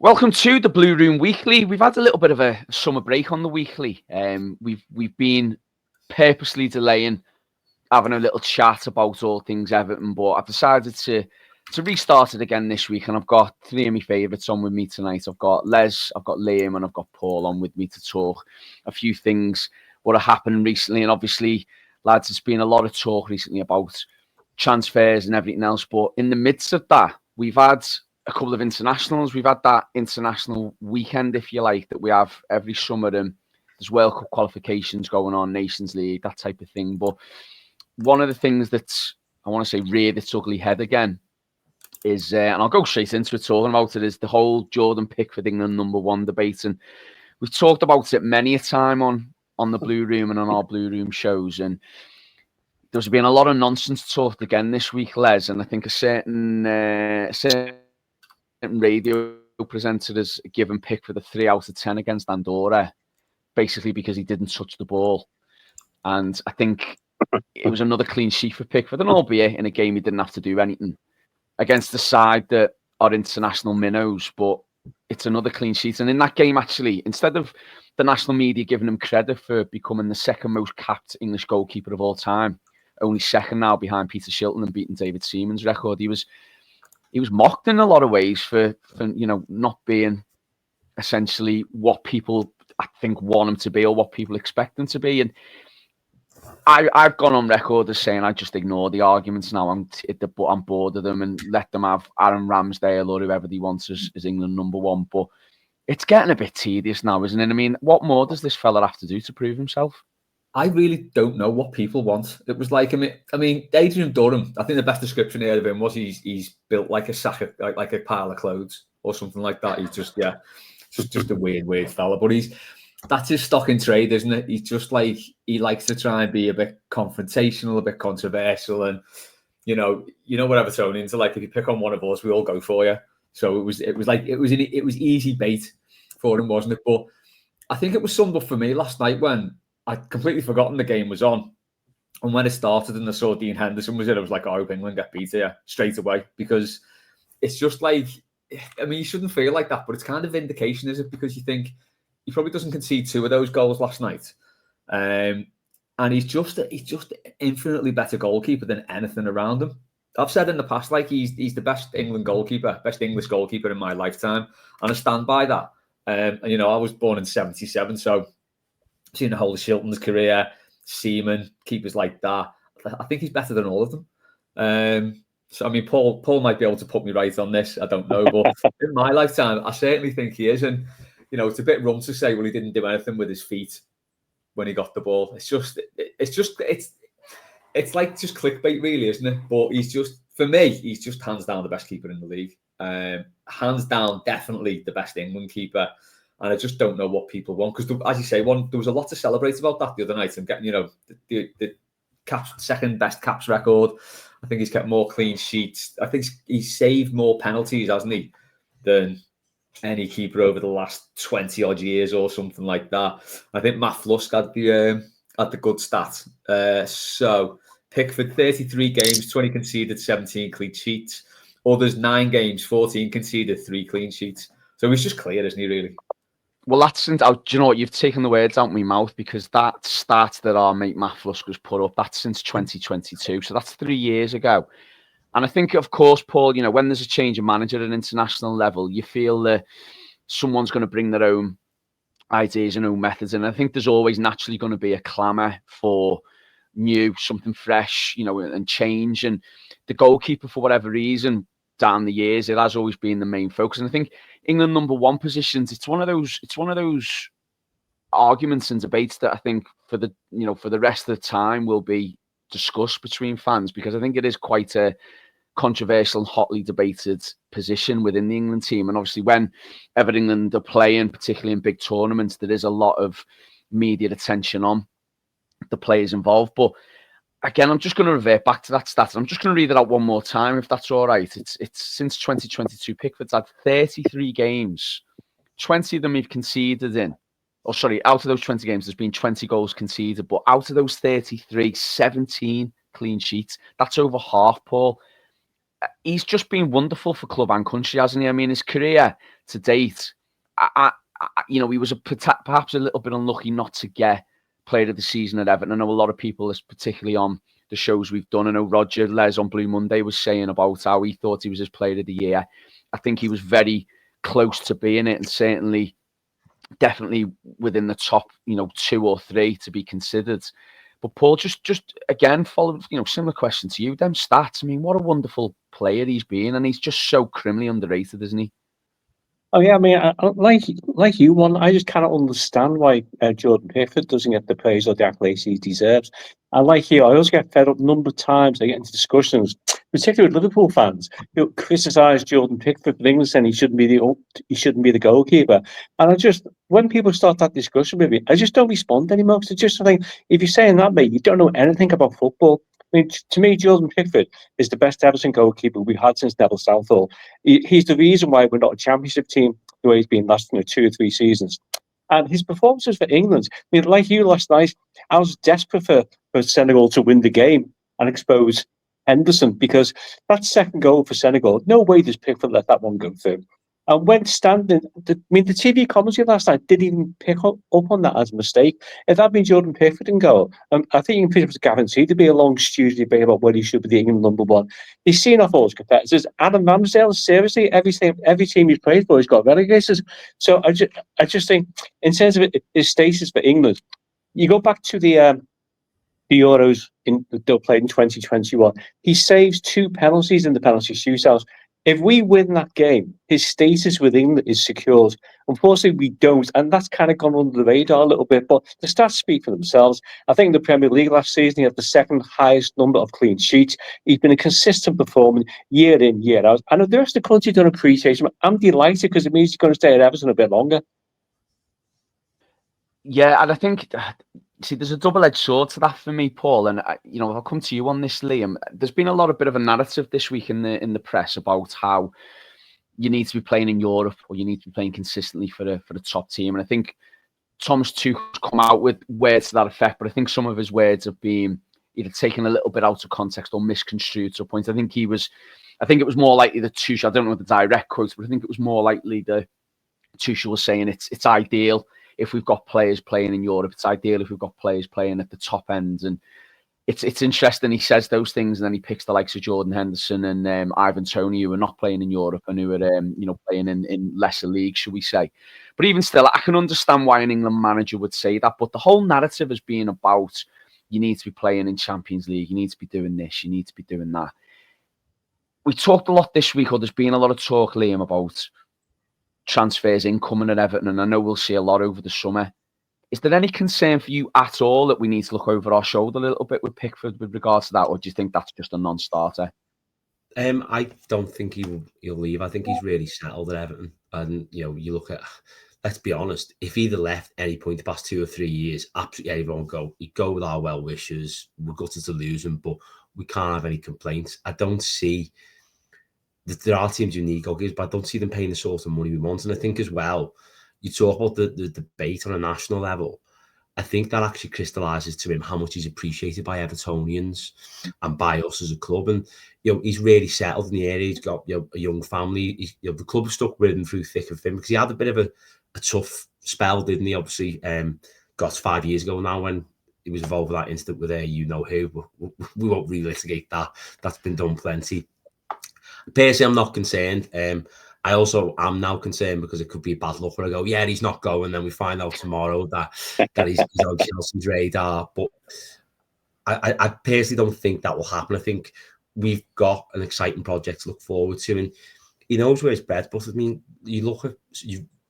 Welcome to the Blue Room Weekly. We've had a little bit of a summer break on the weekly. We've been purposely delaying having a little chat about all things Everton, but I've decided to restart it again this week, and I've got three of my favourites on with me tonight. I've got Les, I've got Liam, and I've got Paul on with me to talk a few things what have happened recently. And obviously, lads, there's been a lot of talk recently about transfers and everything else, but in the midst of that, we've had a couple of internationals. We've had that international weekend, if you like, that we have every summer. And there's World Cup qualifications going on, Nations League, that type of thing. But one of the things that's, I want to say, reared its ugly head again is, and I'll go straight into it talking about it, is the whole Jordan Pickford England #1 debate. And we've talked about it many a time on the Blue Room and on our Blue Room shows. And there's been a lot of nonsense talked again this week, Les. And I think a certain radio presenter has given Pickford a 3 out of 10 against Andorra, basically because he didn't touch the ball. And I think it was another clean sheet for Pickford, and albeit in a game he didn't have to do anything against the side that are international minnows, but it's another clean sheet. And in that game, actually, instead of the national media giving him credit for becoming the second most capped English goalkeeper of all time, only second now behind Peter Shilton and beating David Seaman's record, he was mocked in a lot of ways for not being essentially what people, I think, want him to be or what people expect him to be. And I've gone on record as saying I just ignore the arguments now. I'm bored of them and let them have Aaron Ramsdale or whoever they want as England #1. But it's getting a bit tedious now, isn't it? I mean, what more does this fella have to do to prove himself? I really don't know what people want. It was like, I mean, Adrian Durham, I think the best description here of him was he's built like a sack of, like a pile of clothes or something like that. He's just a weird fella. But that's his stock in trade, isn't it? He's just like, he likes to try and be a bit confrontational, a bit controversial, and you know what Evertonians are like. If you pick on one of us, we all go for you. So it was easy bait for him, wasn't it? But I think it was summed up for me last night when I'd completely forgotten the game was on. And when it started and I saw Dean Henderson was in, I was like, I hope England get beat here straight away. Because it's just like, I mean, you shouldn't feel like that, but it's kind of vindication, is it? Because you think he probably doesn't concede 2 of those goals last night. And he's just infinitely better goalkeeper than anything around him. I've said in the past, like, he's the best England goalkeeper, best English goalkeeper in my lifetime. And I stand by that. And, I was born in 77, so seen the whole of Shilton's career, Seaman, keepers like that. I think he's better than all of them. So, I mean, Paul might be able to put me right on this. I don't know. But in my lifetime, I certainly think he is. And, it's a bit rum to say, well, he didn't do anything with his feet when he got the ball. It's like just clickbait, really, isn't it? But for me, he's just hands down the best keeper in the league. Hands down, definitely the best England keeper. And I just don't know what people want. Because, as you say, there was a lot to celebrate about that the other night. And getting, the caps, second best caps record. I think he's kept more clean sheets. I think he's saved more penalties, hasn't he, than any keeper over the last 20-odd years or something like that. I think Matt Flusk had the good stat. So, Pickford, 33 games, 20 conceded, 17 clean sheets. Others, 9 games, 14 conceded, 3 clean sheets. So he's just clear, isn't he, really? Well, do you know what? You've taken the words out of my mouth, because that stat that our mate Matt Flusk was put up, that's since 2022. So that's 3 years ago. And I think, of course, Paul, when there's a change of manager at an international level, you feel that someone's going to bring their own ideas and own methods. And I think there's always naturally going to be a clamour for new, something fresh, and change. And the goalkeeper, for whatever reason, down the years, it has always been the main focus. And I think England #1 positions, it's one of those arguments and debates that I think for the rest of the time will be discussed between fans, because I think it is quite a controversial and hotly debated position within the England team. And obviously when England are playing, particularly in big tournaments, there is a lot of media attention on the players involved. But again, I'm just going to revert back to that stat. I'm just going to read it out one more time, if that's all right. It's since 2022, Pickford's had 33 games. 20 of them he've conceded in. Oh, sorry, out of those 20 games, there's been 20 goals conceded. But out of those 33, 17 clean sheets. That's over half, Paul. he's just been wonderful for club and country, hasn't he? I mean, his career to date, he was perhaps a little bit unlucky not to get player of the season at Everton. I know a lot of people, particularly on the shows we've done. I know Roger Les on Blue Monday was saying about how he thought he was his player of the year. I think he was very close to being it, and certainly, definitely within the top, 2 or 3 to be considered. But Paul, just again, followed, similar question to you. Them stats. I mean, what a wonderful player he's been, and he's just so criminally underrated, isn't he? Oh yeah, I mean, like you, one. I just cannot understand why Jordan Pickford doesn't get the praise or the accolades he deserves. And like you, I also get fed up a number of times. I get into discussions, particularly with Liverpool fans, who criticise Jordan Pickford for England, saying he shouldn't be the goalkeeper. And when people start that discussion with me, I just don't respond anymore, because it's just something. If you're saying that, mate, you don't know anything about football. I mean, to me, Jordan Pickford is the best Everton goalkeeper we've had since Neville Southall. He's the reason why we're not a championship team the way he's been last 2 or 3 seasons. And his performances for England, I mean, like you last night, I was desperate for Senegal to win the game and expose Henderson, because that second goal for Senegal, no way does Pickford let that one go through. And when standing, the TV commentary last night didn't even pick up on that as a mistake. If that had been Jordan Pickford in goal, I think it was guaranteed to be a long, stupid debate about whether he should be the England #1. He's seen off all his competitors. Adam Ramsdale, seriously, every team he's played for, he's got relegated. So I just think, in terms of his status for England, you go back to the Euros that they played in 2021. He saves 2 penalties in the penalty shootouts. If we win that game, his status with England is secured. Unfortunately, we don't, and that's kind of gone under the radar a little bit. But the stats speak for themselves. I think in the Premier League last season, he had the second highest number of clean sheets. He's been a consistent performer year in, year out. And if the rest of the country don't appreciate him, I'm delighted, because it means he's going to stay at Everton a bit longer. Yeah, and I think, there's a double-edged sword to that for me, Paul. And I'll come to you on this, Liam. There's been a lot of bit of a narrative this week in the press about how you need to be playing in Europe, or you need to be playing consistently for the top team. And I think Thomas Tuchel's come out with words to that effect, but I think some of his words have been either taken a little bit out of context or misconstrued to a point. I think it was more likely that Tuchel, I don't know the direct quote, but I think it was more likely that Tuchel was saying it's ideal if we've got players playing in Europe. It's ideal if we've got players playing at the top end. And it's interesting he says those things, and then he picks the likes of Jordan Henderson and Ivan Toney, who are not playing in Europe and who are playing in lesser leagues, should we say. But even still, I can understand why an England manager would say that. But the whole narrative has been about, you need to be playing in Champions League, you need to be doing this, you need to be doing that. We talked a lot this week, or there's been a lot of talk, Liam, about transfers incoming at Everton, and I know we'll see a lot over the summer. Is there any concern for you at all that we need to look over our shoulder a little bit with Pickford with regards to that, or do you think that's just a non-starter? I don't think he'll leave. I think he's really settled at Everton. And, you look at, let's be honest, if he'd have left any point the past 2 or 3 years, absolutely everyone would go. He'd go with our well-wishers. We're gutted to lose him, but we can't have any complaints. I don't see... There are teams who need goalkeepers, but I don't see them paying the sort of money we want. And I think as well, you talk about the debate on a national level. I think that actually crystallises to him how much he's appreciated by Evertonians and by us as a club. And he's really settled in the area. He's got a young family. The club has stuck with him through thick and thin, because he had a bit of a tough spell, didn't he? Obviously, got 5 years ago now when he was involved with that incident with who. But we won't relitigate that. That's been done plenty. Personally, I'm not concerned. I also am now concerned because it could be a bad luck where I go, yeah, he's not going. Then we find out tomorrow that he's on Chelsea's radar. But I personally don't think that will happen. I think we've got an exciting project to look forward to. And he knows where his bread's buttered. I mean, you look at,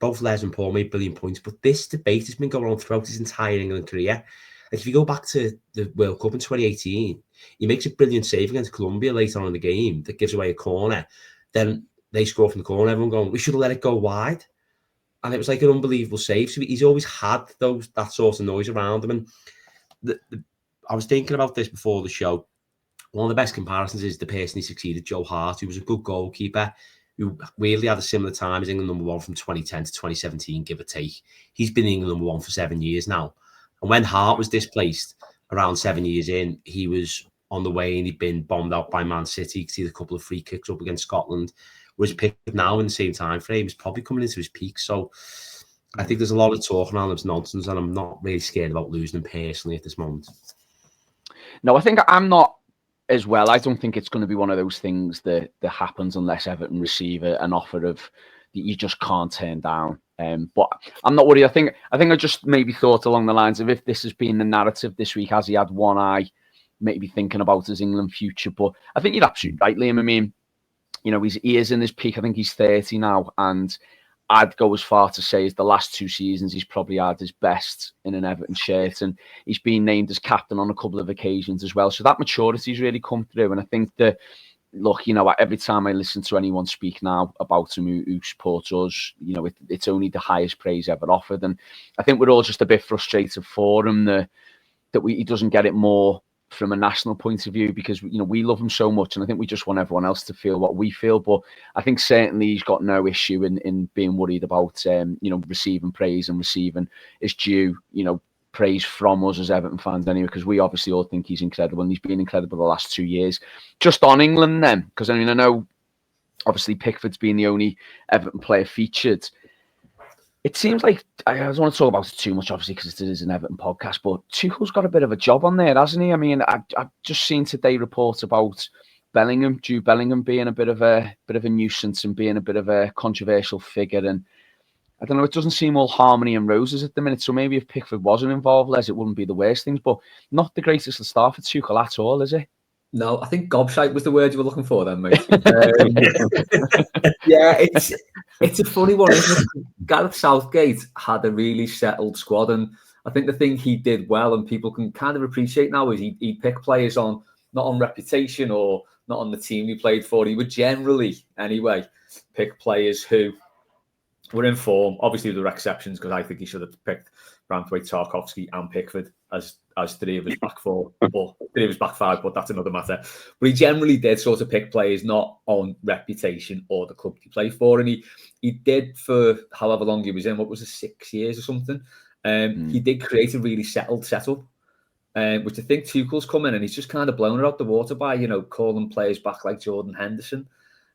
both Les and Paul made brilliant points, but this debate has been going on throughout his entire England career. Like, if you go back to the World Cup in 2018, he makes a brilliant save against Colombia later on in the game that gives away a corner. Then they score from the corner, everyone going, we should have let it go wide. And it was like an unbelievable save. So he's always had that sort of noise around him. And I was thinking about this before the show. One of the best comparisons is the person he succeeded, Joe Hart, who was a good goalkeeper, who weirdly had a similar time as England #1 from 2010 to 2017, give or take. He's been England #1 for 7 years now. And when Hart was displaced around 7 years in, he was on the way and he'd been bombed out by Man City because he had a couple of free kicks up against Scotland. Whereas Pickford now in the same time frame is probably coming into his peak. So I think there's a lot of talk around him's nonsense, and I'm not really scared about losing him personally at this moment. No, I think I'm not as well. I don't think it's going to be one of those things that happens unless Everton receive an offer of that you just can't turn down. But I'm not worried. I think I just maybe thought along the lines of if this has been the narrative this week, has he had one eye maybe thinking about his England future? But I think you're absolutely right, Liam. I mean, you know, he is in his peak. I think he's 30 now, and I'd go as far to say as the last 2 seasons he's probably had his best in an Everton shirt, and he's been named as captain on a couple of occasions as well. So that maturity's really come through, and I think that, look, you know, every time I listen to anyone speak now about him who supports us, you know, it's only the highest praise ever offered, and I think we're all just a bit frustrated for him that he doesn't get it more from a national point of view, because, you know, we love him so much, and I think we just want everyone else to feel what we feel. But I think certainly he's got no issue in being worried about you know, receiving praise and receiving his due, you know, praise from us as Everton fans anyway, because we obviously all think he's incredible, and he's been incredible the last 2 years. Just on England then, because I mean, I know obviously Pickford's been the only Everton player featured. It seems like, I don't want to talk about it too much, obviously, because it is an Everton podcast, but Tuchel's got a bit of a job on there, hasn't he? I mean, I've just seen today reports about Jude Bellingham being a bit of a nuisance and being a bit of a controversial figure. And I don't know, it doesn't seem all harmony and roses at the minute. So maybe if Pickford wasn't involved, Les, it wouldn't be the worst things, but not the greatest of start for Tuchel at all, is it? No, I think gobshite was the word you were looking for then, mate. Yeah, it's a funny one, isn't it? Gareth Southgate had a really settled squad, and I think the thing he did well, and people can kind of appreciate now, is he picked players not on reputation or not on the team he played for. He would generally, anyway, pick players who were in form. Obviously, there were exceptions, because I think he should have picked Branthwaite, Tarkowski, and Pickford as 3 of his back 4, or 3 of his back 5, but that's another matter. But he generally did sort of pick players not on reputation or the club he played for, and he did for however long he was in. What was it, 6 years or something? He did create a really settled setup, which I think Tuchel's come in and he's just kind of blown it out the water by, you know, calling players back like Jordan Henderson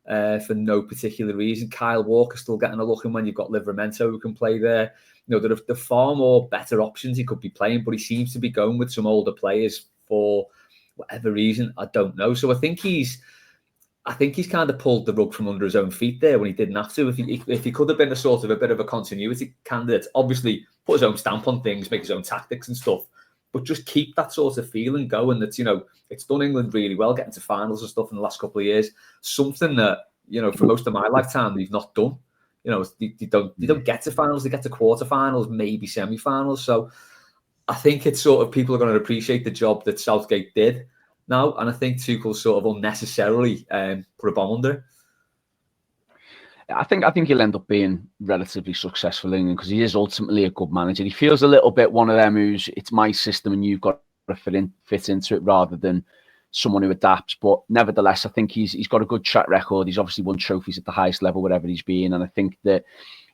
for no particular reason. Kyle Walker still getting a look in when you've got Livramento who can play there. You know, there are far more better options he could be playing, but he seems to be going with some older players for whatever reason. I don't know. So I think he's kind of pulled the rug from under his own feet there when he didn't have to. If he could have been a sort of a bit of a continuity candidate, obviously put his own stamp on things, make his own tactics and stuff, but just keep that sort of feeling going. That's, you know, it's done England really well, getting to finals and stuff in the last couple of years. Something that, you know, for most of my lifetime, we've not done. You know, they don't get to finals, they get to quarterfinals, maybe semi-finals. So I think it's sort of, people are going to appreciate the job that Southgate did now, and I think Tuchel sort of unnecessarily put a bomb under it. I think he'll end up being relatively successful in England, because he is ultimately a good manager. He feels a little bit one of them who's, it's my system and you've got to fit into it, rather than someone who adapts. But nevertheless, I think he's got a good track record. He's obviously won trophies at the highest level wherever he's been, and I think that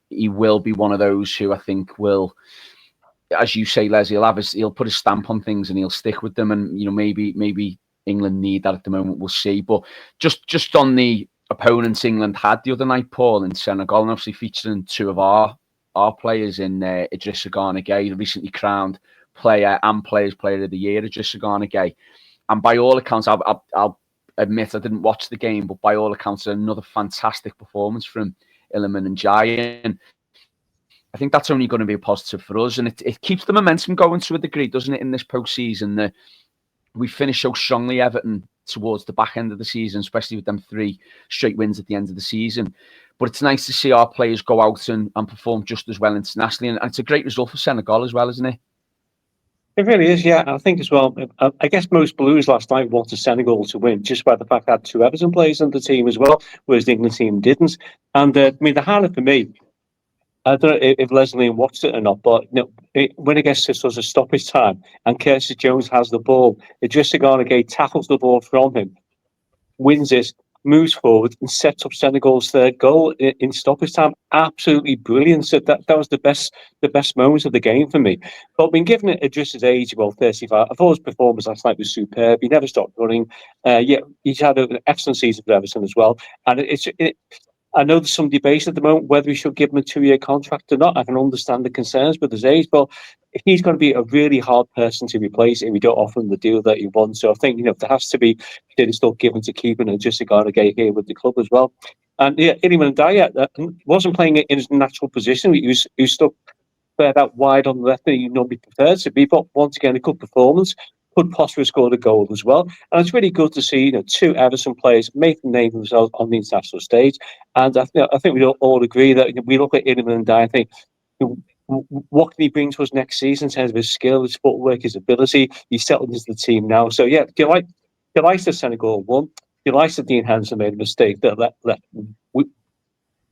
he will be one of those who I think will, as you say, Les, he'll put his stamp on things and he'll stick with them. And, you know, maybe England need that at the moment. We'll see. But just on the opponents England had the other night, Paul, in Senegal, and obviously featuring 2 of our players in Idrissa Gana Gueye, the recently crowned player and Players Player of the Year, Idrissa Gana Gueye. And by all accounts, I'll admit I didn't watch the game, but by all accounts, another fantastic performance from Iliman Ndiaye. And I think that's only going to be a positive for us. And it keeps the momentum going to a degree, doesn't it, in this postseason? That we finish so strongly, Everton, towards the back end of the season, especially with them 3 straight wins at the end of the season. But it's nice to see our players go out and perform just as well internationally. And it's a great result for Senegal as well, isn't it? It really is, yeah. I think as well, I guess most Blues last night wanted Senegal to win, just by the fact that 2 Everton players in the team as well, whereas the England team didn't. And I mean, the highlight for me, I don't know if Leslie watched it or not, but you know, when it gets to sort of stoppage time and Curtis Jones has the ball, Idrissa Gana Gueye tackles the ball from him, wins it, moves forward and sets up Senegal's third goal in stoppage time. Absolutely brilliant. So that was the best moments of the game for me. But when given it just his age, well, 35, I thought his performance last night was superb. He never stopped running. Yeah, he's had an excellent season for Everton as well. And I know there's some debate at the moment whether we should give him a 2-year contract or not. I can understand the concerns with his age, but he's going to be a really hard person to replace if we don't offer him the deal that he wants. So I think, there has to be clearly still given to keeping and just to get here with the club as well. And yeah, Iliman Ndiaye wasn't playing in his natural position. He was stuck fair out wide on the left than he normally prefers to be. But once again, a good performance. Could possibly score a goal as well. And it's really good to see, two Everton players make the name of themselves on the international stage. And I think we all agree that we look at Iliman Ndiaye, I think, what can he bring to us next season in terms of his skill, his footwork, his ability? He's settled into the team now. So yeah, delighted Senegal won. Delighted Dean Henderson made a mistake that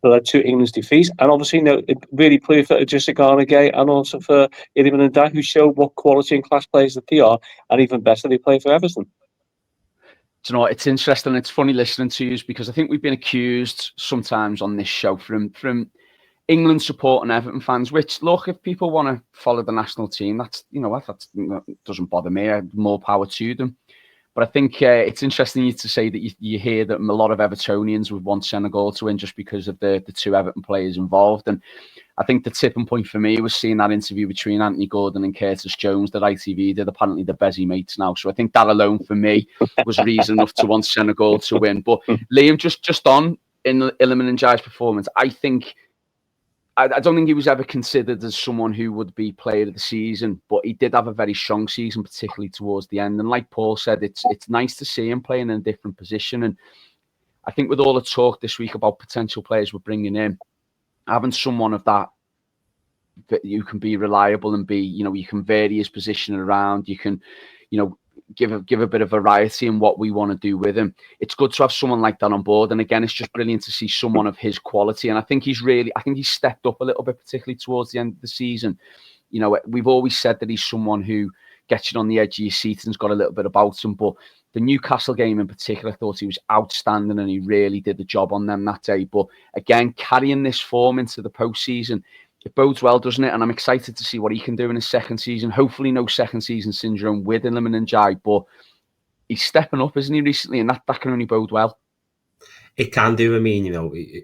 led to England's defeat, and obviously, it really played for Idrissa Gana Gueye and also for Iliman Ndiaye, who showed what quality and class players that they are, and even better, they play for Everton. Do you know what? It's interesting. It's funny listening to you because I think we've been accused sometimes on this show from England supporting Everton fans. Which, look, if people want to follow the national team, that doesn't bother me. More power to them. But I think it's interesting to say that you hear that a lot of Evertonians would want Senegal to win just because of the two Everton players involved. And I think the tipping point for me was seeing that interview between Anthony Gordon and Curtis Jones that ITV did. Apparently, they're busy mates now. So I think that alone for me was reason enough to want Senegal to win. But Liam, just on in Iliman Ndiaye's performance, I don't think he was ever considered as someone who would be player of the season, but he did have a very strong season, particularly towards the end. And like Paul said, it's nice to see him playing in a different position. And I think with all the talk this week about potential players we're bringing in, having someone of that you can be reliable and be, you can vary his position around, you can, give a bit of variety in what we want to do with him. It's good to have someone like that on board. And again, it's just brilliant to see someone of his quality. And I think he's stepped up a little bit, particularly towards the end of the season. We've always said that he's someone who gets you on the edge of your seat and's got a little bit about him. But the Newcastle game in particular, I thought he was outstanding and he really did the job on them that day. But again, carrying this form into the postseason, it bodes well, doesn't it? And I'm excited to see what he can do in his second season. Hopefully no second season syndrome with Iliman Ndiaye, but he's stepping up, isn't he, recently? And that can only bode well. It can do. I mean,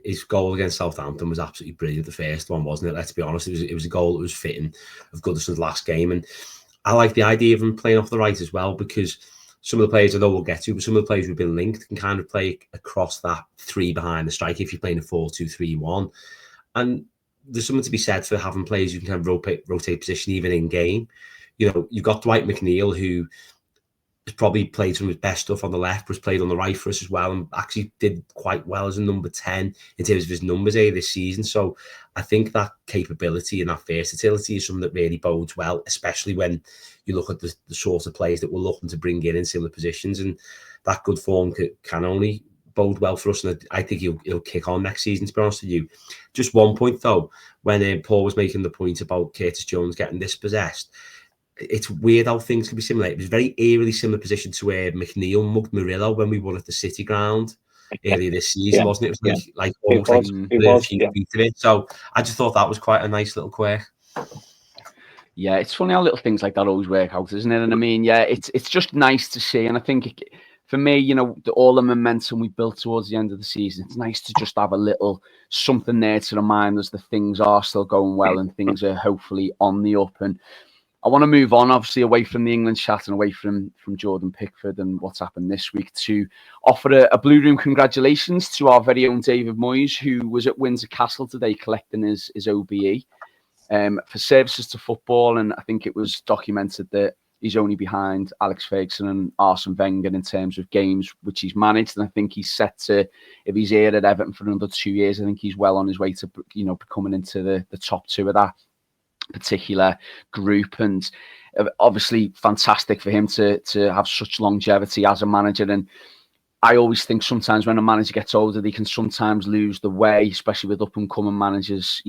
his goal against Southampton was absolutely brilliant. The first one, wasn't it? Let's be honest. It was a goal that was fitting of Goodison's last game. And I like the idea of him playing off the right as well, because some of the players, I know we'll get to, but some of the players who've been linked can kind of play across that three behind the strike if you're playing a 4-2-3-1. And there's something to be said for having players who can kind of rotate position even in game. You've got Dwight McNeil, who has probably played some of his best stuff on the left, was played on the right for us as well, and actually did quite well as a number 10 in terms of his numbers this season. So I think that capability and that versatility is something that really bodes well, especially when you look at the sort of players that we're looking to bring in similar positions. And that good form can only bode well for us, and I think he'll kick on next season, to be honest with you. Just one point though, when Paul was making the point about Curtis Jones getting dispossessed, it's weird how things can be similar. It was a very eerily similar position to where McNeil mugged Murillo when we won at the City Ground earlier this season, wasn't it? It was almost like feet of it. So I just thought that was quite a nice little quirk. Yeah, it's funny how little things like that always work out, isn't it? And I mean, yeah, it's just nice to see. And I think for me, all the momentum we built towards the end of the season, it's nice to just have a little something there to remind us that things are still going well and things are hopefully on the up. And I want to move on, obviously, away from the England chat and away from Jordan Pickford and what's happened this week, to offer a Blue Room congratulations to our very own David Moyes, who was at Windsor Castle today collecting his OBE for services to football. And I think it was documented that he's only behind Alex Ferguson and Arsene Wenger in terms of games which he's managed. And I think he's set to, if he's here at Everton for another 2 years, I think he's well on his way to, becoming into the top two of that particular group. And obviously fantastic for him to have such longevity as a manager. And I always think sometimes when a manager gets older, they can sometimes lose the way, especially with up and coming managers,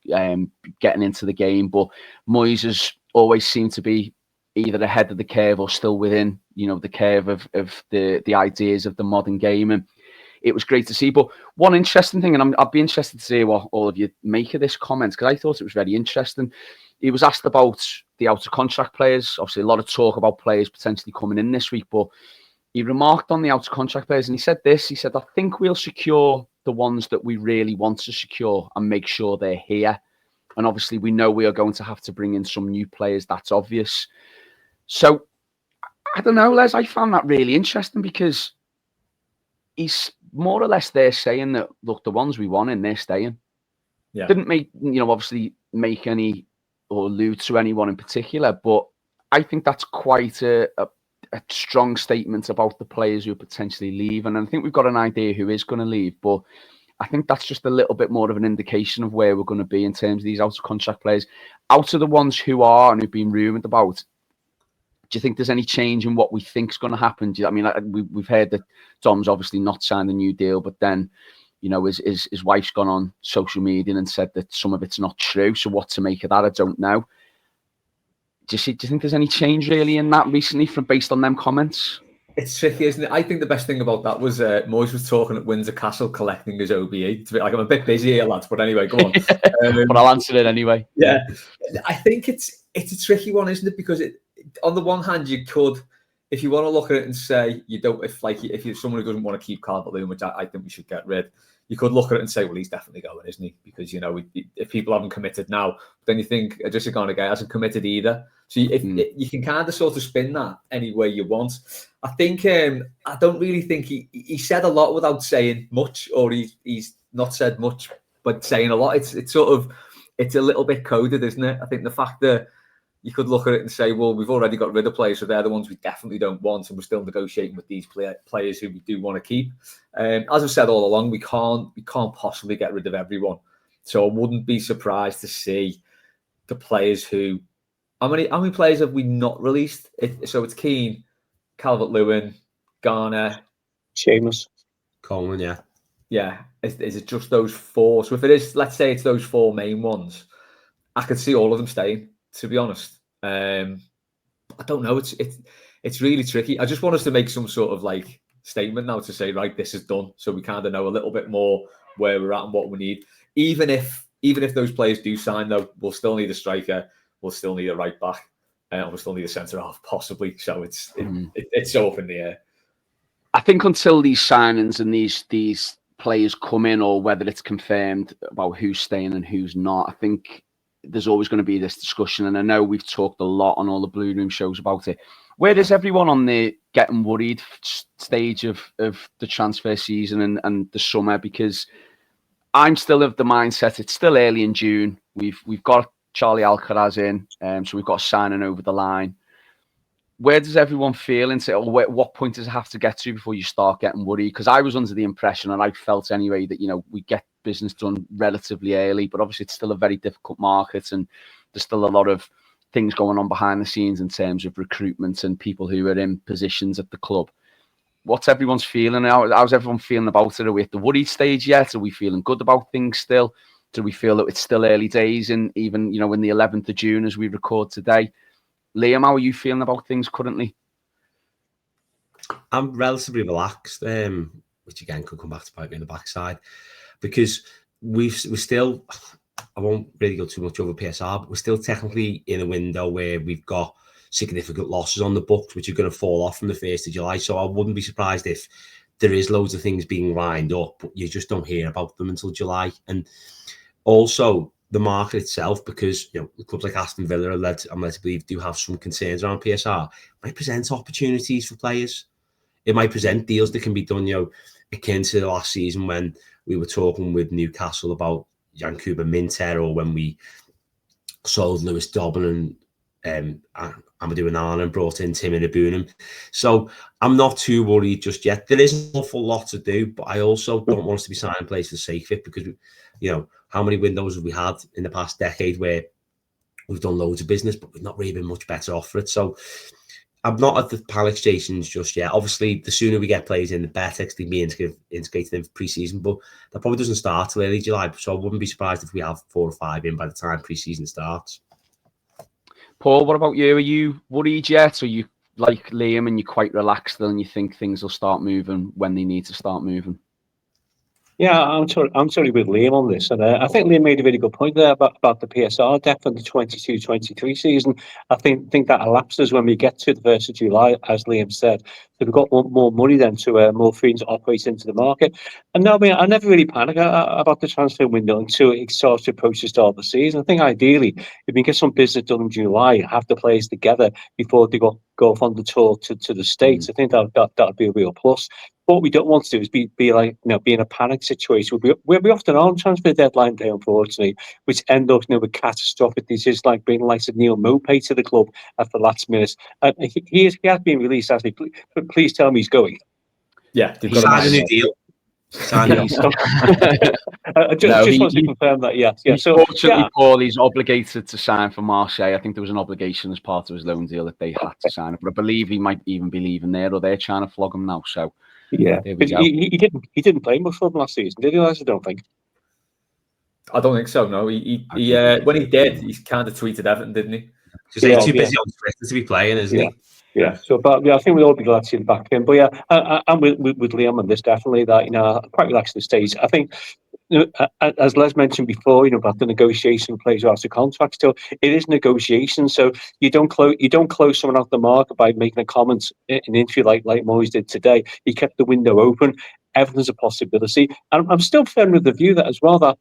getting into the game. But Moyes has always seemed to be either ahead of the curve or still within, the curve of the ideas of the modern game. And it was great to see. But one interesting thing, and I'd be interested to see what all of you make of this comment, because I thought it was very interesting. He was asked about the out of contract players. Obviously, a lot of talk about players potentially coming in this week, but he remarked on the out of contract players, and he said this. He said, "I think we'll secure the ones that we really want to secure and make sure they're here. And obviously, we know we are going to have to bring in some new players. That's obvious." So, I don't know, Les. I found that really interesting because he's more or less there saying that, look, the ones we want in, they're staying. Yeah. Didn't obviously make any or allude to anyone in particular, but I think that's quite a strong statement about the players who are potentially leaving. And I think we've got an idea who is going to leave, but I think that's just a little bit more of an indication of where we're going to be in terms of these out of contract players. Out of the ones who are and who've been rumoured about, do you think there's any change in what we think is going to happen? We've heard that Dom's obviously not signed a new deal, but then, his wife's gone on social media and said that some of it's not true. So what to make of that, I don't know. Do you think there's any change really in that recently based on them comments? It's tricky, isn't it? I think the best thing about that was Moyes was talking at Windsor Castle collecting his OBE. I'm a bit busy here, lads, but anyway, go on. But I'll answer it anyway. Yeah, I think it's a tricky one, isn't it? Because on the one hand, you could, if you want to look at it and say you don't, if you're someone who doesn't want to keep Calvert-Lewin, which I think we should get rid, you could look at it and say, well, he's definitely going, isn't he? Because if people haven't committed now, then you think just a guy hasn't committed either. So you can kind of sort of spin that any way you want. I think I don't really think he said a lot without saying much, or he's not said much but saying a lot. It's a little bit coded, isn't it? I think the fact that you could look at it and say, well, we've already got rid of players, so they're the ones we definitely don't want, and we're still negotiating with these players who we do want to keep. As I've said all along, we can't possibly get rid of everyone. So I wouldn't be surprised to see the players who. How many players have we not released? So it's Keane, Calvert-Lewin, Garner, Seamus, Coleman, yeah. Yeah, is it just those four? So if it is, let's say it's those four main ones, I could see all of them staying, to be honest. I don't know. It's really tricky. I just want us to make some sort of statement now to say, right, this is done. So we kind of know a little bit more where we're at and what we need. Even if those players do sign, though, we'll still need a striker. We'll still need a right back. And we'll still need a centre half, possibly. So it's so up in the air. I think until these signings and these players come in, or whether it's confirmed about who's staying and who's not, I think there's always going to be this discussion. And I know we've talked a lot on all the Blue Room shows about it. Where is everyone on the getting worried stage of the transfer season and the summer? Because I'm still of the mindset it's still early in June. We've got Charlie Alcaraz in, so we've got a signing over the line. Where does everyone feel what point does it have to get to before you start getting worried? Because I was under the impression, and I felt anyway, that we get business done relatively early, but obviously it's still a very difficult market, and there's still a lot of things going on behind the scenes in terms of recruitment and people who are in positions at the club. What's everyone's feeling? How's everyone feeling about it? Are we at the worried stage yet? Are we feeling good about things still? Do we feel that it's still early days, and even in the 11th of June as we record today? Liam, how are you feeling about things currently? I'm relatively relaxed, which again could come back to bite me in the backside, because we're still, I won't really go too much over PSR, but we're still technically in a window where we've got significant losses on the books, which are going to fall off from the 1st of July. So I wouldn't be surprised if there is loads of things being lined up, but you just don't hear about them until July. And also the market itself, because clubs like Aston Villa I'm led to believe do have some concerns around PSR, might present opportunities for players. It might present deals that can be done, akin to the last season when we were talking with Newcastle about Yankuba Minter, or when we sold Lewis Dobbin and Amadou Onana and brought in Tim Inabunam. So I'm not too worried just yet. There is an awful lot to do, but I also don't want us to be signing players for the sake of it, because how many windows have we had in the past decade where we've done loads of business, but we've not really been much better off for it. So I'm not at the panic stations just yet. Obviously, the sooner we get players in, the better, because they can be integrated in for pre-season, but that probably doesn't start till early July. So I wouldn't be surprised if we have 4 or 5 in by the time pre-season starts. Paul, what about you? Are you worried yet? Or are you like Liam and you're quite relaxed and you think things will start moving when they need to start moving? Yeah, I'm totally with Liam on this, and I think Liam made a really good point there about the PSR depth in the 22-23 season. I think that elapses when we get to the 1st of July, as Liam said. So we've got more money then to more freedom to operate into the market. And no, I mean, I never really panic about the transfer window until it starts to approach the start of the season. I think ideally, if we get some business done in July, have the players together before they go off on the tour to the States, I think that'd be a real plus. What we don't want to do is be like, be in a panic situation. We often are on transfer deadline day, unfortunately, which end up, with catastrophic decisions like bringing like Neil Mopay to the club at the last minute. He has been released, has he? Please tell me he's going. Yeah, they've He got signed a a new deal. Signed a new deal. I just want to confirm that. Yeah. So fortunately, Paul, he's obligated to sign for Marseille. I think there was an obligation as part of his loan deal that they had to sign it, but I believe he might even be leaving there, or they're trying to flog him now. So yeah, there we go. He didn't play much for them last season, did he? I don't think. I don't think so. No, he when he did, he kind of tweeted Everton, didn't he? Because they're too busy on Twitter to be playing, isn't he? Yeah. So, but I think we'll all be glad to see him back in. But yeah, I'm with Liam on this definitely. That I'm quite relaxed at the stage. I think, as Les mentioned before, about the negotiation players after contract. Still, it is negotiation. So you don't close someone off the market by making a comment in an interview like Moyes did today. He kept the window open. Everything's a possibility, and I'm still firm with the view that as well that.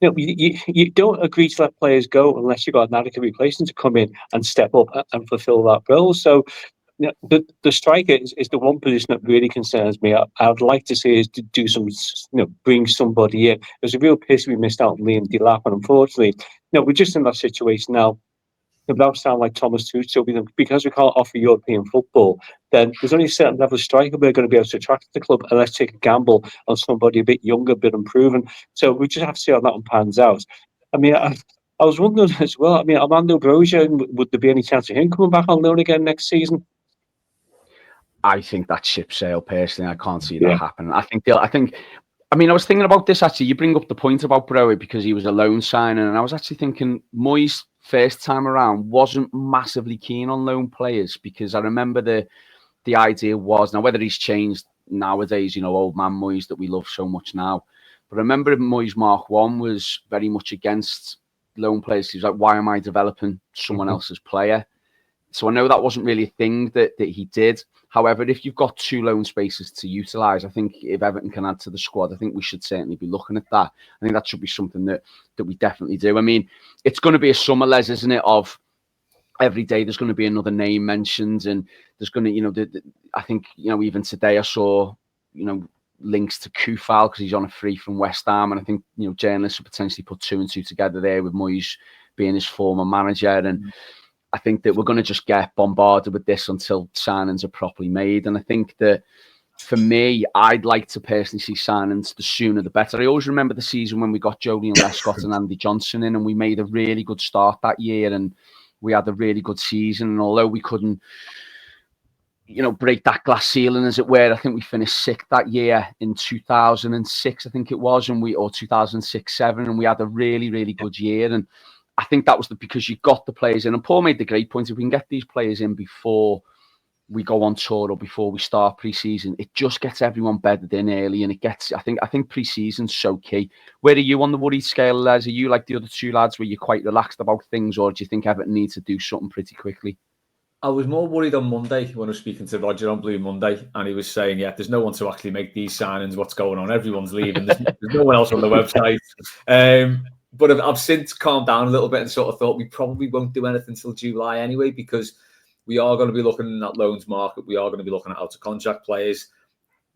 You don't agree to let players go unless you've got an adequate replacement to come in and step up and fulfil that role. So, the striker is the one position that really concerns me. I'd like to see us do some, bring somebody in. There's a real pity we missed out on Liam Delap, and unfortunately, we're just in that situation now. Without sound like Thomas Tuchel, because we can't offer European football, then there's only a certain level of striker we're going to be able to attract to the club, and let's take a gamble on somebody a bit younger, a bit unproven. So we just have to see how that one pans out. I mean, I was wondering as well. I mean, Armando Broja, would there be any chance of him coming back on loan again next season? I think that's ship sail. Personally, I can't see that happening. I mean, I was thinking about this actually. You bring up the point about Broja because he was a loan signing, and I was actually thinking Moyes first time around wasn't massively keen on loan players, because I remember the idea was, now whether he's changed nowadays, old man Moyes that we love so much now, but I remember Moyes Mark 1 was very much against loan players. He was like, why am I developing someone else's player? So I know that wasn't really a thing that he did. However, if you've got 2 loan spaces to utilise, I think if Everton can add to the squad, I think we should certainly be looking at that. I think that should be something that we definitely do. I mean, it's going to be a summer, Les, isn't it, of every day there's going to be another name mentioned, and there's going to, I think, even today I saw, links to Koufal because he's on a free from West Ham, and I think, journalists will potentially put 2 and 2 together there with Moyes being his former manager, and I think that we're going to just get bombarded with this until signings are properly made. And I think that for me, I'd like to personally see signings the sooner the better. I always remember the season when we got Joleon Lescott and Andy Johnson in, and we made a really good start that year, and we had a really good season. And although we couldn't, break that glass ceiling, as it were, I think we finished 6th that year in 2006, I think it was, or 2006-07, and we had a really, really good year. And I think that was because you got the players in, and Paul made the great point. If we can get these players in before we go on tour or before we start pre-season, it just gets everyone bedded in early, and it gets. I think pre-season's so key. Where are you on the worried scale, Les? Are you like the other 2 lads, where you're quite relaxed about things, or do you think Everton needs to do something pretty quickly? I was more worried on Monday when I was speaking to Roger on Blue Monday, and he was saying, there's no one to actually make these signings. What's going on? Everyone's leaving. There's no one else on the website. But I've since calmed down a little bit and sort of thought we probably won't do anything until July anyway, because we are going to be looking in that loans market. We are going to be looking at out of contract players.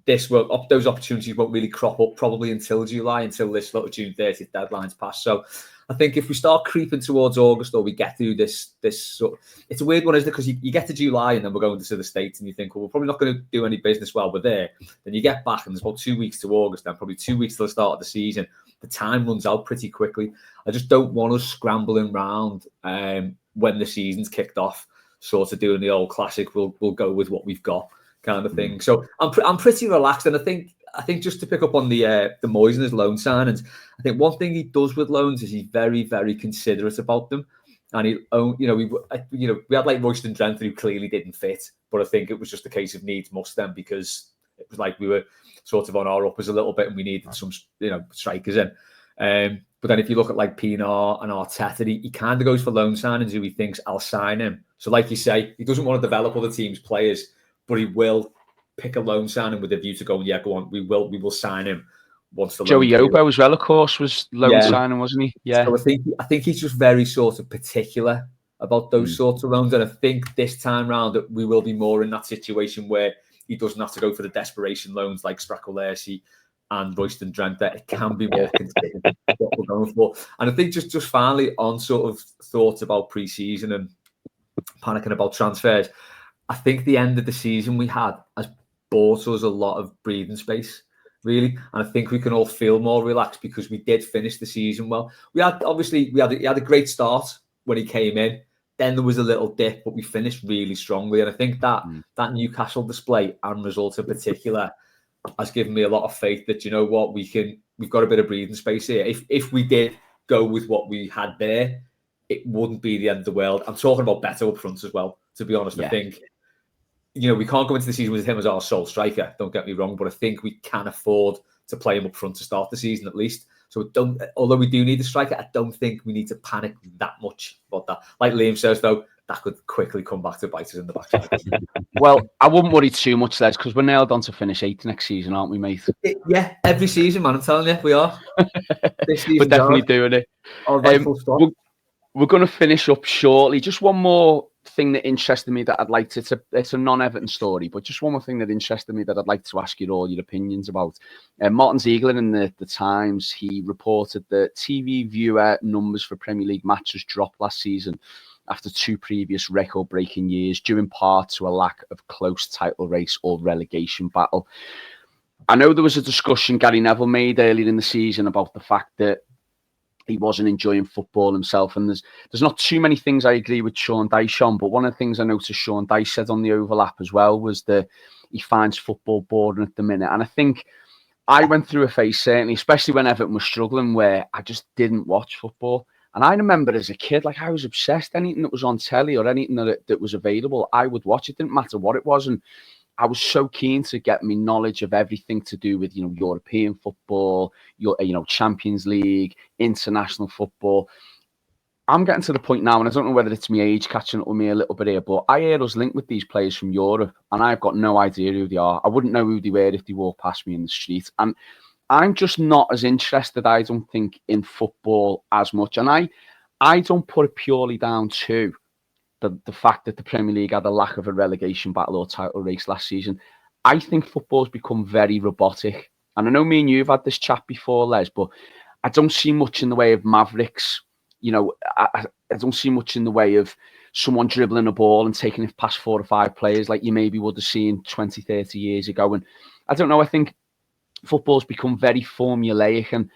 Those opportunities won't really crop up probably until July, until this little June 30th deadline's passed. So I think if we start creeping towards August, or we get through this sort of, it's a weird one, isn't it? Because you get to July and then we're going to the States, and you think, well, we're probably not going to do any business while we're there. Then you get back and there's about 2 weeks to August, then probably 2 weeks till the start of the season. The time runs out pretty quickly. I just don't want us scrambling round when the season's kicked off, sort of doing the old classic, we'll go with what we've got kind of thing. So I'm pretty relaxed, and I think just to pick up on the Moyes and his loan signings, I think one thing he does with loans is he's very, very considerate about them. And we had like Royston Drenthe, who clearly didn't fit, but I think it was just a case of needs must then, because it was like we were sort of on our uppers a little bit and we needed some, strikers in. But then if you look at like Pienaar and Arteta, he kind of goes for loan signings who he thinks I'll sign him. So like you say, he doesn't want to develop other teams' players, but he will pick a loan signing with a view to going, go on, we will sign him once the Joey loan Yobo as well, of course, was loan signing, wasn't he? Yeah. So I think he's just very sort of particular about those sorts of loans. And I think this time round that we will be more in that situation where he doesn't have to go for the desperation loans like Spracolesi and Royston Drenthe. It can be more consistent what we're going for. And I think just finally on sort of thoughts about pre-season and panicking about transfers, I think the end of the season we had has bought us a lot of breathing space, really. And I think we can all feel more relaxed because we did finish the season well. He had a great start when he came in. Then there was a little dip, but we finished really strongly. And I think that Newcastle display and result in particular has given me a lot of faith that, you know what, we've got a bit of breathing space here. If we did go with what we had there, it wouldn't be the end of the world. I'm talking about better up front as well, to be honest. I think, we can't go into the season with him as our sole striker, don't get me wrong, but I think we can afford to play him up front to start the season at least. So although we do need a striker, I don't think we need to panic that much about that. Like Liam says, though, that could quickly come back to bite us in the backside. Well, I wouldn't worry too much, Les, because we're nailed on to finish 8th next season, aren't we, mate? Yeah, every season, man. I'm telling you, we are. We're definitely doing it. We're going to finish up shortly. Just one more thing that interested me that I'd like to, it's a non-Everton story, but just one more thing that interested me that I'd like to ask you all your opinions about. Martin Ziegler in the Times, he reported that TV viewer numbers for Premier League matches dropped last season after 2 previous record-breaking years, due in part to a lack of close title race or relegation battle. I know there was a discussion Gary Neville made earlier in the season about the fact that he wasn't enjoying football himself, and there's not too many things I agree with Sean Dyche on, but one of the things I noticed Sean Dyche said on the overlap as well was that he finds football boring at the minute. And I think I went through a phase, certainly, especially when Everton was struggling, where I just didn't watch football. And I remember as a kid, like I was obsessed. Anything that was on telly or anything that was available, I would watch. It didn't matter what it was. And I was so keen to get me knowledge of everything to do with, European football, Champions League, international football. I'm getting to the point now, and I don't know whether it's my age catching up with me a little bit here, but I hear us linked with these players from Europe, and I've got no idea who they are. I wouldn't know who they were if they walked past me in the street. And I'm just not as interested, I don't think, in football as much. And I don't put it purely down to the fact that the Premier League had a lack of a relegation battle or title race last season. I think football's become very robotic. And I know me and you have had this chat before, Les, but I don't see much in the way of Mavericks. I don't see much in the way of someone dribbling a ball and taking it past 4 or 5 players like you maybe would have seen 20, 30 years ago. And I don't know, I think football's become very formulaic. And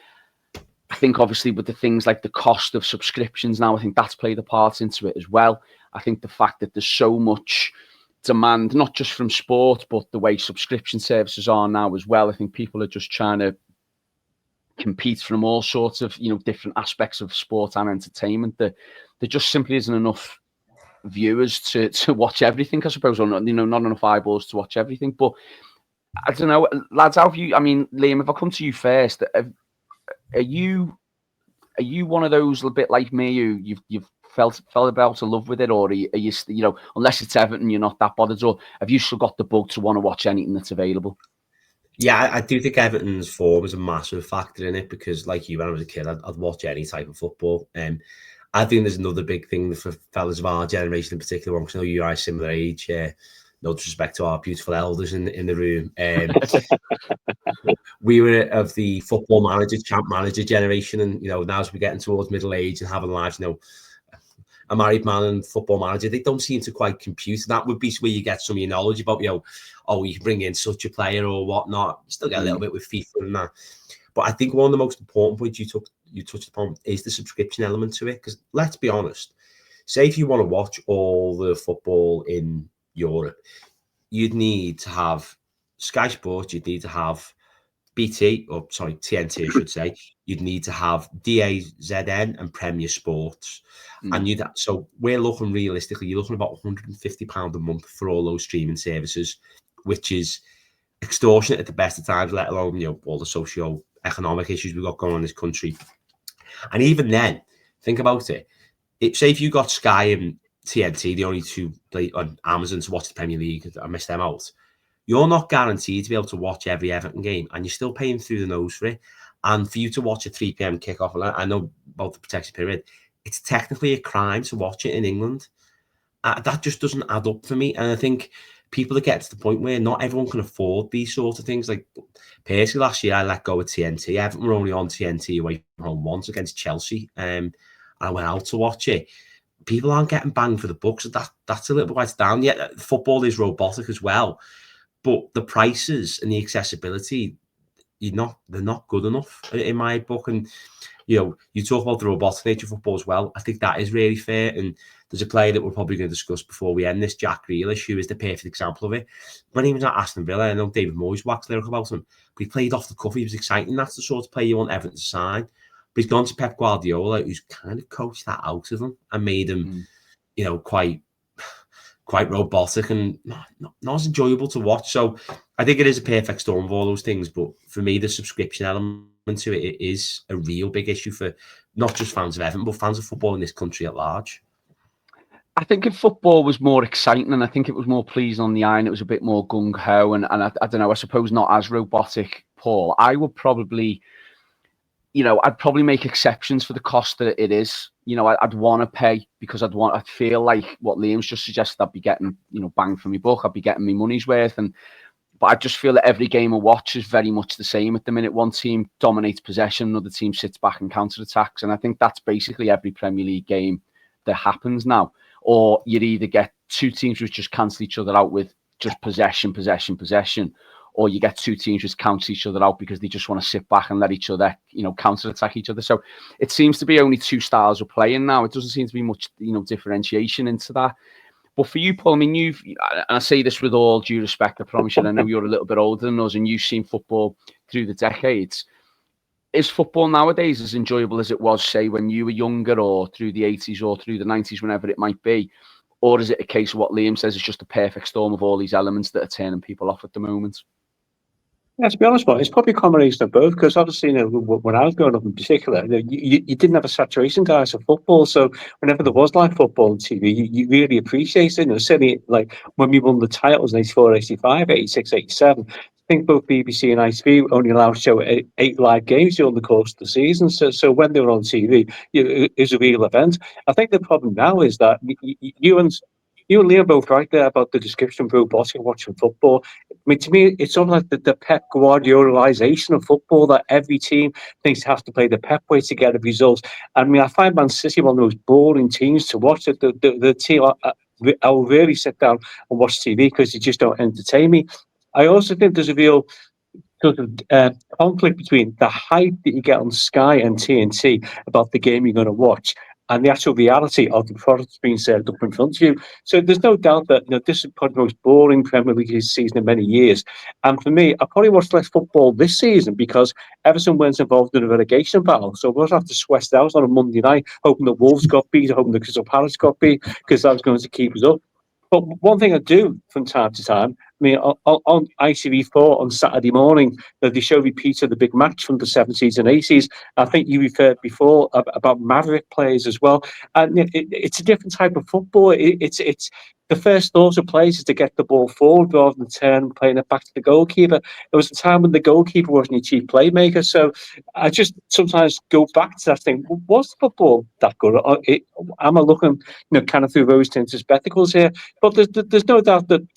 I think obviously with the things like the cost of subscriptions now, I think that's played a part into it as well. I think the fact that there's so much demand, not just from sport, but the way subscription services are now as well. I think people are just trying to compete from all sorts of, different aspects of sport and entertainment. There just simply isn't enough viewers to watch everything, I suppose, or not, not enough eyeballs to watch everything. But I don't know, lads, Liam, if I come to you first, are you one of those a bit like me who you've felt about to love with it, or are you unless it's Everton, you're not that bothered, or have you still got the bug to want to watch anything that's available? Yeah, I do think Everton's form is a massive factor in it because, like you, when I was a kid, I'd watch any type of football. I think there's another big thing for fellas of our generation in particular, because I know you are a similar age. No disrespect to our beautiful elders in the room. We were of the football manager, champ manager generation, and now as we're getting towards middle age and having lives, a married man and football manager, they don't seem to quite compute. That would be where you get some of your knowledge about, you can bring in such a player or whatnot. You still get a little bit with FIFA and that. But I think one of the most important points you touched upon is the subscription element to it. Because let's be honest, say if you want to watch all the football in Europe, you'd need to have Sky Sports, you'd need to have TNT, I should say. You'd need to have DAZN and Premier Sports. And so we're looking realistically, you're looking about £150 a month for all those streaming services, which is extortionate at the best of times, let alone, you know, all the socio-economic issues we've got going on in this country. And even then, think about it. Say if you got Sky and TNT, the only two on Amazon to watch the Premier League, I missed them out. You're not guaranteed to be able to watch every Everton game, and you're still paying through the nose for it. And for you to watch a 3 p.m. kickoff, and I know about the protection period, it's technically a crime to watch it in England. That just doesn't add up for me. And I think people are getting to the point where not everyone can afford these sorts of things. Like, personally, last year I let go of TNT. Everton were only on TNT away from home once against Chelsea. And I went out to watch it. People aren't getting banged for the buck, so that's a little bit why it's down. Yeah, football is robotic as well, but the prices and the accessibility, they're not good enough in my book. And you know, you talk about the robotic nature of football as well. I think that is really fair. And there's a player that we're probably going to discuss before we end this, Jack Grealish, who is the perfect example of it. When he was at Aston Villa, I know David Moyes waxed lyric about him, but he played off the cuff. He was exciting. That's the sort of player you want Everton to sign. But he's gone to Pep Guardiola, who's kind of coached that out of him and made him, you know, quite robotic and not as enjoyable to watch. So I think it is a perfect storm of all those things. But for me, the subscription element to it is a real big issue for not just fans of Everton, but fans of football in this country at large. I think if football was more exciting, and I think it was more pleasing on the eye, and it was a bit more gung-ho, and I don't know, I suppose not as robotic, Paul, I would probably, you know, I'd probably make exceptions for the cost that it is. You know, I'd want to pay because I'd feel like what Liam's just suggested, I'd be getting, you know, bang for my buck, I'd be getting my money's worth. But I just feel that every game I watch is very much the same at the minute. One team dominates possession, another team sits back and counter-attacks. And I think that's basically every Premier League game that happens now. Or you'd either get two teams which just cancel each other out with just possession, or you get two teams which cancel each other out because they just want to sit back and let each other, you know, counter-attack each other. So it seems to be only two styles of playing now. It doesn't seem to be much, you know, differentiation into that. But for you, Paul, I mean, and I say this with all due respect, I promise you, I know you're a little bit older than us and you've seen football through the decades. Is football nowadays as enjoyable as it was, say, when you were younger or through the 80s or through the 90s, whenever it might be? Or is it a case of what Liam says is just a perfect storm of all these elements that are turning people off at the moment? Yeah, to be honest, it's probably a combination of both, because obviously, you know, when I was growing up in particular, you didn't have a saturation diet of football. So whenever there was live football on TV, you really appreciated it. You know, certainly like when we won the titles in 84, 85, 86, 87, I think both BBC and ITV only allowed to show eight live games during the course of the season. So when they were on TV, it was a real event. I think the problem now is that you and Liam are both right there about the description of robotic watching football. I mean, to me, it's sort of like the Pep Guardiolaization of football, that every team thinks they have to play the Pep way to get the results. I mean, I find Man City one of the most boring teams to watch. The team, I'll really sit down and watch TV because they just don't entertain me. I also think there's a real sort of conflict between the hype that you get on Sky and TNT about the game you're going to watch and the actual reality of the products being served up in front of you. So there's no doubt that, you know, this is probably the most boring Premier League season in many years. And for me, I probably watched less football this season because Everton weren't involved in a relegation battle. So we'll have to sweat out on a Monday night, hoping the Wolves got beat, hoping the Crystal Palace got beat, because that was going to keep us up. But one thing I do from time to time, I mean, on ITV4 on Saturday morning, they show repeats of the big match from the 70s and 80s. I think you referred before about Maverick players as well. And it's a different type of football. It's the first thought of players is to get the ball forward rather than turn playing it back to the goalkeeper. There was a time when the goalkeeper wasn't a chief playmaker. So I just sometimes go back to that thing. Was football that good? Am I looking, you know, kind of through rose-tinted spectacles here? But there's no doubt that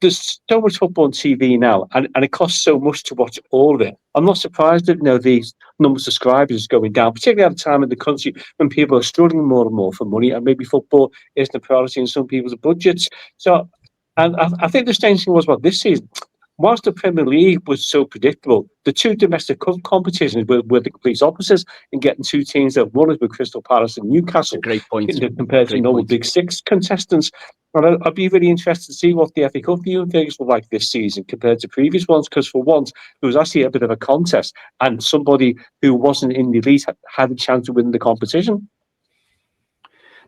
there's so much football on TV now, and it costs so much to watch all of it. I'm not surprised that, you know, these numbers of subscribers is going down, particularly at a time in the country when people are struggling more and more for money, and maybe football isn't a priority in some people's budgets. So, and I think the strange thing was about this season. Whilst the Premier League was so predictable, the two domestic competitions were the complete opposites in getting two teams that won it with Crystal Palace and Newcastle. Great point. Compared to normal Big Six contestants. And I'd be really interested to see what the FA Cup viewing figures were like this season compared to previous ones, because for once, there was actually a bit of a contest and somebody who wasn't in the elite had a chance to win the competition.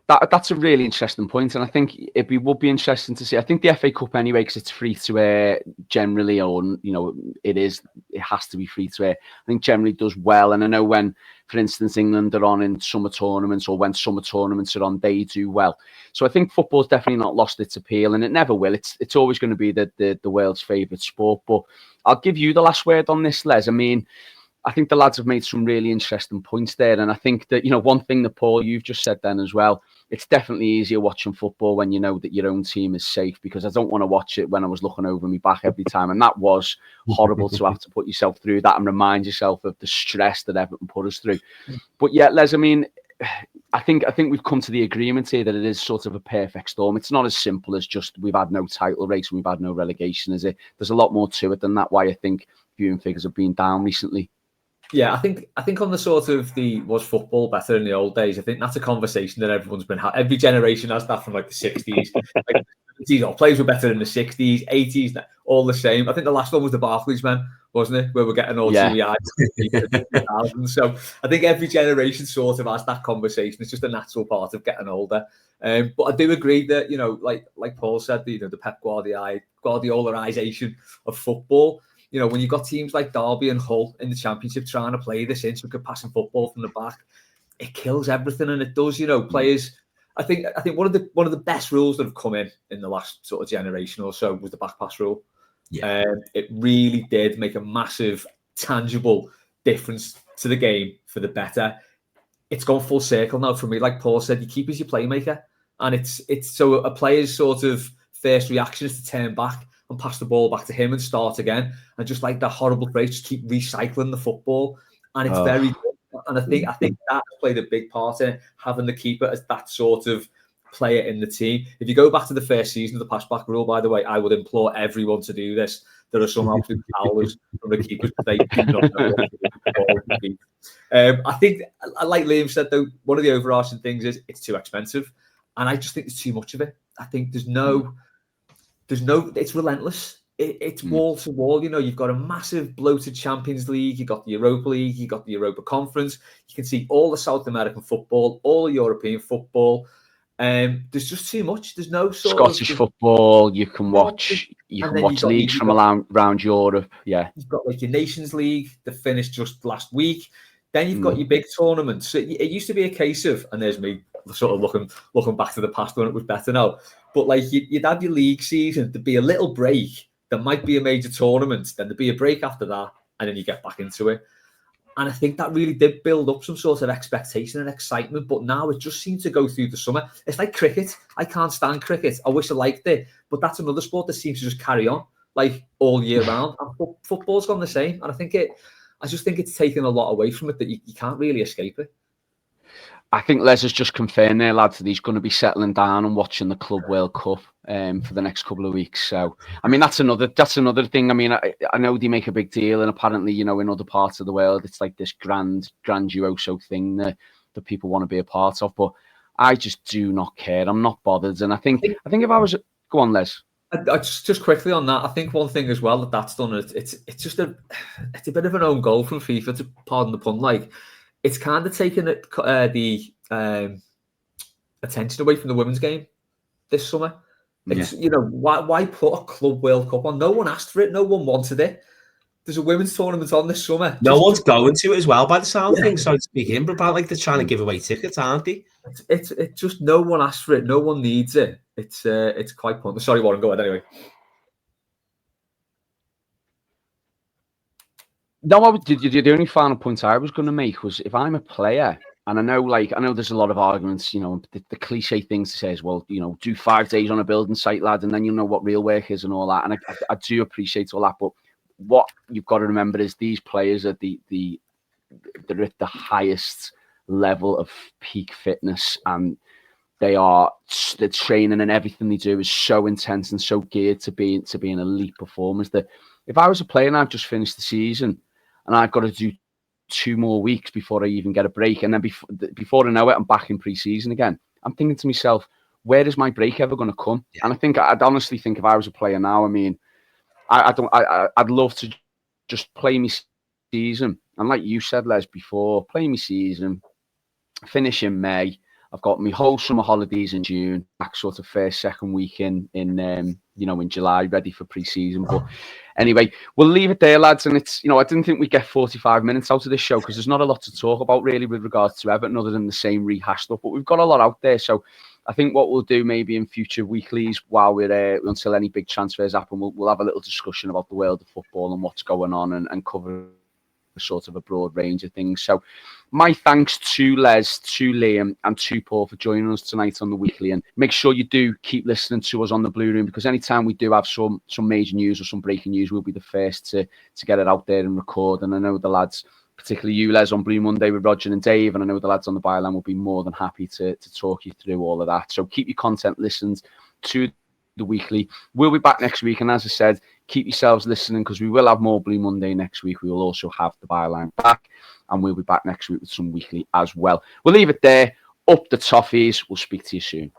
That's a really interesting point, and I think it would be interesting to see. I think the FA Cup anyway, because it's free to air generally, or it has to be free to air. I think generally does well, and I know when, for instance, England are on in summer tournaments, or when summer tournaments are on, they do well. So I think football's definitely not lost its appeal, and it never will. It's always going to be the world's favourite sport. But I'll give you the last word on this, Les. I mean, I think the lads have made some really interesting points there. And I think that, one thing that, Paul, you've just said then as well, it's definitely easier watching football when you know that your own team is safe, because I don't want to watch it when I was looking over my back every time. And that was horrible to have to put yourself through that and remind yourself of the stress that Everton put us through. But yeah, Les, I mean, I think we've come to the agreement here that it is sort of a perfect storm. It's not as simple as just we've had no title race and we've had no relegation, is it? There's a lot more to it than that, why I think viewing figures have been down recently. Yeah, I think on the sort of was football better in the old days? I think that's a conversation that everyone's been having. Every generation has that from like the 60s. Like, players were better in the 60s, 80s, all the same. I think the last one was the Barclays men, wasn't it? Where we're getting all teary-eyed. So I think every generation sort of has that conversation. It's just a natural part of getting older. But I do agree that, like Paul said, the Pep Guardiola-ization of football. When you've got teams like Derby and Hull in the Championship trying to play this intricate passing football from the back, it kills everything, and it does. Players. I think one of the best rules that have come in the last sort of generation or so was the back pass rule. Yeah, it really did make a massive, tangible difference to the game for the better. It's gone full circle now for me. Like Paul said, you keep as your playmaker, and it's so a player's sort of first reaction is to turn back and pass the ball back to him and start again, and just like that horrible phrase, just keep recycling the football, and it's very good. And I think that played a big part in it, having the keeper as that sort of player in the team. If you go back to the first season of the pass back rule, by the way, I would implore everyone to do this. There are some absolute howlers from the keepers, but they do not know what to do. I think, like Liam said, though, one of the overarching things is it's too expensive, and I just think there's too much of it. I think there's no, it's relentless. It's wall to wall. You've got a massive bloated Champions League. You've got the Europa League. You've got the Europa Conference. You can see all the South American football, all the European football. There's just too much. There's no sort Scottish football. You can watch leagues from around Europe. Yeah, you've got like your Nations League that finished just last week. Then you've got your big tournaments. So it used to be a case of, and there's me sort of looking back to the past when it was better now. But like you'd have your league season, there'd be a little break. There might be a major tournament, then there'd be a break after that, and then you get back into it. And I think that really did build up some sort of expectation and excitement. But now it just seems to go through the summer. It's like cricket. I can't stand cricket. I wish I liked it. But that's another sport that seems to just carry on like all year round. And football's gone the same. And I just think it's taken a lot away from it that you can't really escape it. I think Les has just confirmed there, lads, that he's going to be settling down and watching the Club World Cup for the next couple of weeks. So, I mean, that's another thing. I mean, I know they make a big deal, and apparently, in other parts of the world, it's like this grandioso thing that people want to be a part of. But I just do not care. I'm not bothered. And I think if I was, go on, Les. I just quickly on that, I think one thing as well that's done it's just a bit of an own goal from FIFA, to pardon the pun. Like, it's kind of taken the attention away from the women's game this summer. It's, why put a Club World Cup on? No one asked for it. No one wanted it. There's a women's tournament on this summer. No one's going to it as well, by the sound of things. So to speak in, but about like they're trying to give away tickets, aren't they? It's just no one asked for it. No one needs it. It's quite pointless. Sorry, Warren, go ahead anyway. No, the only final point I was going to make was, if I'm a player, and I know there's a lot of arguments, the cliche things to say is, well, do 5 days on a building site, lad, and then you'll know what real work is and all that. And I do appreciate all that, but what you've got to remember is these players are they're at the highest level of peak fitness, and the training and everything they do is so intense and so geared to be an elite performance, that if I was a player and I've just finished the season and I've got to do 2 more weeks before I even get a break, and then before I know it, I'm back in pre-season again, I'm thinking to myself, where is my break ever going to come? Yeah. And I'd honestly think, if I was a player now, I mean, I'd love to just play my season, and like you said, Les, before, play my season, finish in May, I've got my whole summer holidays in June, back sort of first, second week in July, ready for pre-season. But anyway, we'll leave it there, lads. And it's, I didn't think we'd get 45 minutes out of this show because there's not a lot to talk about really with regards to Everton other than the same rehashed stuff. But we've got a lot out there. So I think what we'll do maybe in future weeklies while we're until any big transfers happen, we'll have a little discussion about the world of football and what's going on and cover sort of a broad range of things. So my thanks to Les, to Liam and to Paul for joining us tonight on the weekly, and make sure you do keep listening to us on the Blue Room, because anytime we do have some major news or some breaking news, we'll be the first to get it out there and record. And I know the lads, particularly you, Les, on Blue Monday with Roger and Dave, and I know the lads on the byline will be more than happy to talk you through all of that. So keep your content listened to the weekly. We'll be back next week, and as I said, keep yourselves listening because we will have more Blue Monday next week. We will also have the byline back, and we'll be back next week with some weekly as well. We'll leave it there. Up the toffees. We'll speak to you soon.